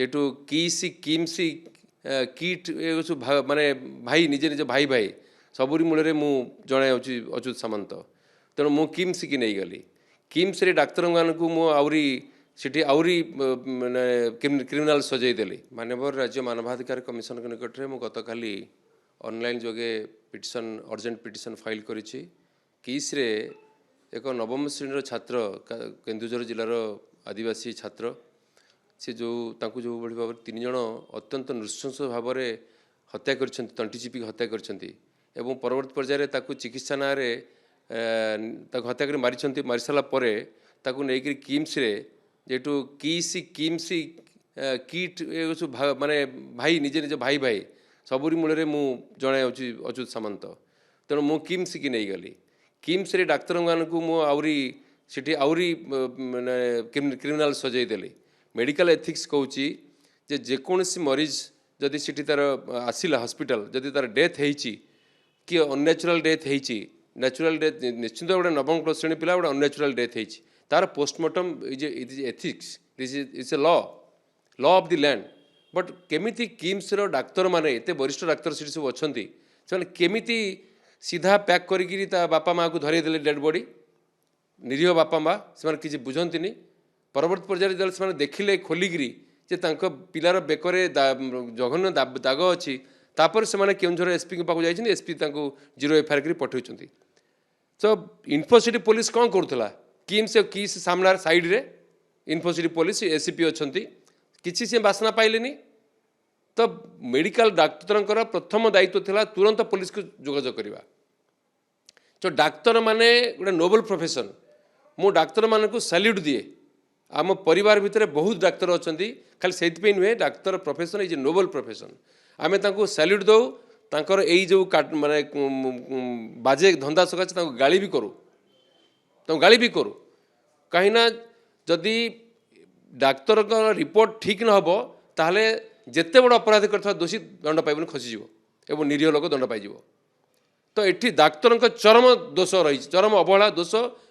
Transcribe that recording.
जेटू किसी किमसी किट माने भाई निजे निजे भाई भाई सबुरी मूल मु जड़े अच्युत सामंत तेणु मु किम्स की नहीं गली किम्स रे डाक्तर मानू मुझे सिटी आउरी क्रिमिनाल सजईदेली माननीय राज्य मानवाधिकार कमिशन निकट में मुझे गत काली ऑनलाइन जोगे पिटिशन अर्जेंट पिटिशन फाइल करिछि किस रे एक नवम श्रेणी छात्र केन्दुझर जिलार आदिवासी छात्र से जो तांकु जो भाव में 3 जन अत्यंत नृशंस भाव में हत्या कर तंटी चिपिक हत्या कर परवर्त पर्यायर चिकित्सा ना हत्या कर मारी सारा नहीं किम्स रे जेटू किसी किमसी किट माने भाई निजे निजे भाई भाई सबुरी मूल मु जड़े अच्युत सामंत तेणु मु किम्स की नहीं गली किम्स रे डाक्तर मानू मुझे आउरी क्रिमिनाल सजईदेली मेडिकल एथिक्स कहूँ जेकोसी मरीज जदि सीटी तार आसला हॉस्पिटल जदि तार डेथ होती कि अननेचुरल डेथ होती नेचुरल डेथ निश्चित गोटे नवम क्लास श्रेणी पिला गोटे अननेचुरल डेथ होती तार postmortem is ethics is a law of the land but केमिति किम्स रो डाक्तर माने एते वरिष्ठ डाक्तर सीटी सब अच्छा से केमिति सीधा पैक करी बापा माँ को धरई देले डेड बॉडी निरीह बापा माँ से किसी बुझंती परवर्त पर्यायर जो देखिले खोलिकी जे पिलार बेकरे जघन्य दाग अच्छी तापर से केउझर एसपी के पाक जाइछन एसपी 0 एफआईआर करी पठाउछंती तो इन्फोसिटी पुलिस कौन करूला किस सामना साइड रे इन्फोसिटी पुलिस एसीपी अच्छी किसी से बासना पाइलेनी तो मेडिकल डाक्तर प्रथम दायित्व थिला तुरंत पुलिस को जोगाजोग करवा तो डाक्तर माने गोटे नोबल प्रोफेशन मु डाक्तर मान को सैल्यूट दिए आम परिवार भितर बहुत डाक्तर अच्छा खाली से नुहे doctor profession is noble profession आम सैल्यूट दौ तांकर यही जो माने बाजे धंदा सकाशे गाड़ी भी करूँ गाड़ी भी करूँ कहीं जदि डाक्तर रिपोर्ट ठीक न हो ताहले जेते बड़ अपराध कर दोषी दंड पाइबन खसीज एवं निरीह लोक दंड पाइज तो ये डाक्तर चरम दोष रही चरम अवहेला दोष